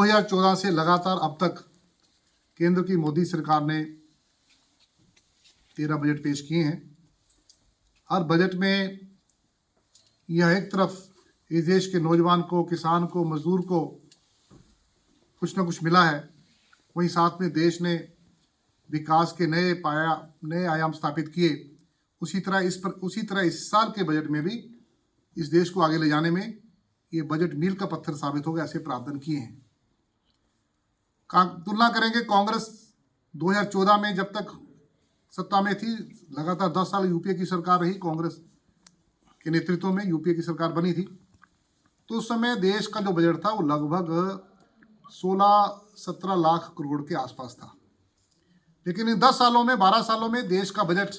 2014 से लगातार अब तक केंद्र की मोदी सरकार ने 13 बजट पेश किए हैं। हर बजट में यह एक तरफ इस देश के नौजवान को, किसान को, मजदूर को कुछ ना कुछ मिला है, वहीं साथ में देश ने विकास के नए आयाम स्थापित किए। उसी तरह इस साल के बजट में भी इस देश को आगे ले जाने में ये बजट मील का पत्थर साबित होगा, ऐसे प्रावधान किए हैं। तुलना करेंगे कांग्रेस 2014 में जब तक सत्ता में थी, लगातार 10 साल यूपीए की सरकार रही, कांग्रेस के नेतृत्व में यूपीए की सरकार बनी थी, तो उस समय देश का जो बजट था वो लगभग 16-17 लाख करोड़ के आसपास था। लेकिन इन 10 सालों में, 12 सालों में देश का बजट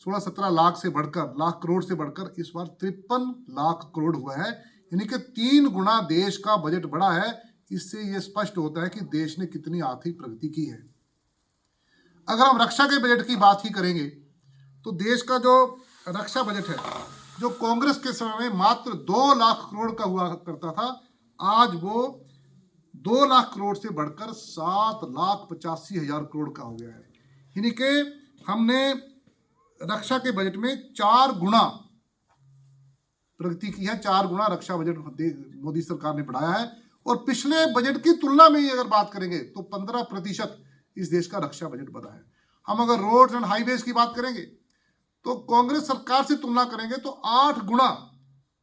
16-17 लाख से बढ़कर, लाख करोड़ से बढ़कर इस बार 53 लाख करोड़ हुआ है, यानी कि 3 गुना देश का बजट बढ़ा है। इससे यह स्पष्ट होता है कि देश ने कितनी आर्थिक प्रगति की है। अगर हम रक्षा के बजट की बात ही करेंगे तो देश का जो रक्षा बजट है, जो कांग्रेस के समय में मात्र 2 लाख करोड़ का हुआ करता था, आज वो 2 लाख करोड़ से बढ़कर 7,85,000 करोड़ का हो गया है। यानी कि हमने रक्षा के बजट में 4 गुना प्रगति की है, 4 गुना रक्षा बजट मोदी सरकार ने बढ़ाया है। और पिछले बजट की तुलना में ही अगर बात करेंगे तो 15% इस देश का रक्षा बजट बढ़ा है। हम अगर रोड्स एंड हाईवेज की बात करेंगे तो कांग्रेस सरकार से तुलना करेंगे तो 8 गुना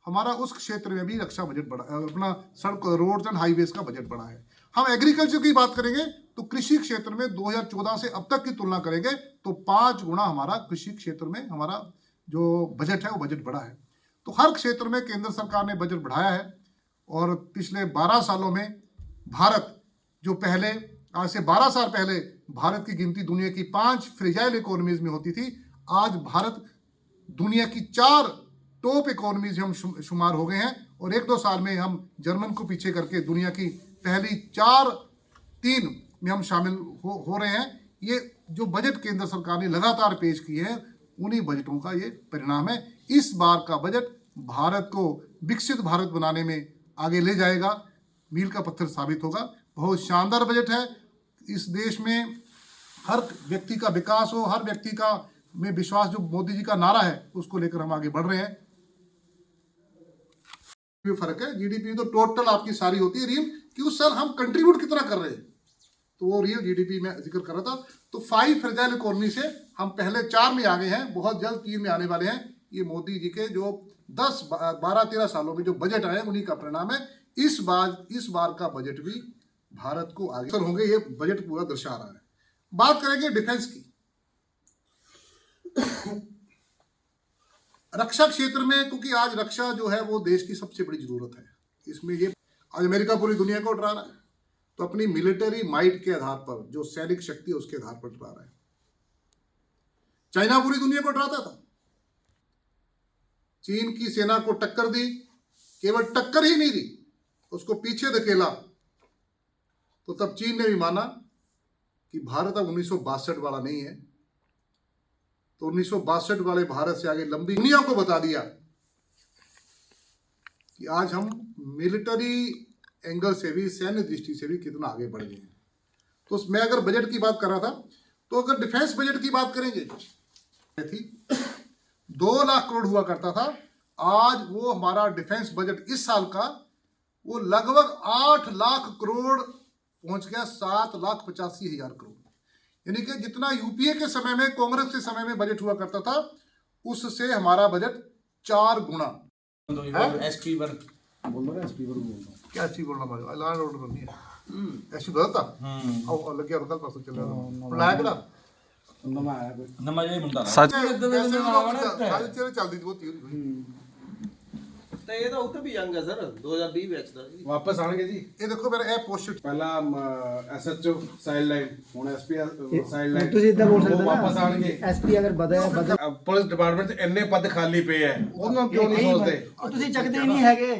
हमारा उस क्षेत्र में भी रक्षा बजट बढ़ा, अपना सड़क, रोड्स एंड हाईवेज का बजट बढ़ा है। हम एग्रीकल्चर की बात करेंगे तो कृषि क्षेत्र में 2014 से अब तक की तुलना करेंगे तो 5 गुना हमारा कृषि क्षेत्र में हमारा जो बजट है वो बजट बढ़ा है। तो हर क्षेत्र में केंद्र सरकार ने बजट बढ़ाया है। और पिछले 12 सालों में भारत, जो पहले, आज से 12 साल पहले भारत की गिनती दुनिया की 5 फ्रेजाइल इकोनॉमीज में होती थी, आज भारत दुनिया की 4 टॉप इकोनॉमीज हम शुमार हो गए हैं। और 1-2 साल में हम जर्मन को पीछे करके दुनिया की पहली 4-3 में हम शामिल हो रहे हैं। ये जो बजट केंद्र सरकार ने लगातार पेश किए हैं, उन्हीं बजटों का ये परिणाम है। इस बार का बजट भारत को विकसित भारत बनाने में आगे ले जाएगा, मील का पत्थर साबित होगा। बहुत शानदार बजट है। इस देश में हर व्यक्ति का विकास हो, हर व्यक्ति का में विश्वास, जो मोदी जी का नारा है उसको लेकर हम आगे बढ़ रहे हैं। फर्क है, जीडीपी तो टोटल आपकी सारी होती है रियल, कि उस साल हम कंट्रीब्यूट कितना कर रहे हैं, तो वो रियल जीडीपी में जिक्र कर रहा था। तो 5 फ्रेजाइल इकोनॉमी से हम पहले 4 में आ गए हैं, बहुत जल्द 3 में आने वाले हैं। ये मोदी जी के जो 10-12-13 सालों में जो बजट आए उन्हीं का परिणाम है। इस बार का बजट भी भारत को आगे होंगे, ये बजट पूरा दर्शा रहा है। बात करेंगे डिफेंस की। रक्षा क्षेत्र में, क्योंकि आज रक्षा जो है वो देश की सबसे बड़ी जरूरत है, इसमें ये आज अमेरिका पूरी दुनिया को डरा रहा है, तो अपनी मिलिट्री माइट के आधार पर, जो सैनिक शक्ति है उसके आधार पर डरा रहा है। चाइना पूरी दुनिया को डराता था, चीन की सेना को टक्कर दी, केवल टक्कर ही नहीं दी, उसको पीछे धकेला, तो तब चीन ने भी माना कि भारत अब 1962 वाला नहीं है। तो 1962 वाले भारत से आगे लंबी दुनिया को बता दिया कि आज हम मिलिट्री एंगल से भी, सैन्य दृष्टि से भी कितना आगे बढ़ गए हैं। तो मैं अगर बजट की बात कर रहा था, तो अगर डिफेंस बजट की बात करेंगे थी 2 लाख करोड़ हुआ करता था, आज वो हमारा डिफेंस बजट इस साल का वो लगभग 8 लाख करोड़ पहुंच गया, 7,85,000 करोड़। यानी कि जितना यूपीए के समय में, कांग्रेस के समय में बजट हुआ करता था, उससे हमारा बजट 4 गुना। एसपी वर बोल रहे, एसपी वर क्या एसपी बोलना भाई, लाइन ऑर्डर करनी है, एसपी बदलता और लग गया, कल परसों चल रहा लाया बेटा नमा ये मुंडा सच चलदी वो थी। ਤੇ ਇਹ ਤਾਂ ਉੱਥੇ ਵੀ ਜੰਗ ਹੈ ਸਰ 2020 ਵਿੱਚ ਦਾ ਜੀ ਵਾਪਸ ਆਣਗੇ ਜੀ। ਇਹ ਦੇਖੋ ਮੇਰਾ ਇਹ ਪੋਸਟ ਪਹਿਲਾਂ ਐਸਐਚਓ ਸਾਈਡ ਲਾਈਨ, ਹੁਣ ਐਸਪੀ ਸਾਈਡ ਲਾਈਨ, ਤੁਸੀਂ ਇਦਾਂ ਬੋਲ ਸਕਦੇ ਹੋ ਵਾਪਸ ਆਣਗੇ। ਐਸਪੀ ਅਗਰ ਬਦਲ ਪੁਲਿਸ ਡਿਪਾਰਟਮੈਂਟ 'ਚ ਇੰਨੇ ਪਦ ਖਾਲੀ ਪਏ ਆ, ਉਹਨਾਂ ਕਿਉਂ ਨਹੀਂ ਸੋਚਦੇ? ਤੁਸੀਂ ਚੱਕਦੇ ਹੀ ਨਹੀਂ ਹੈਗੇ।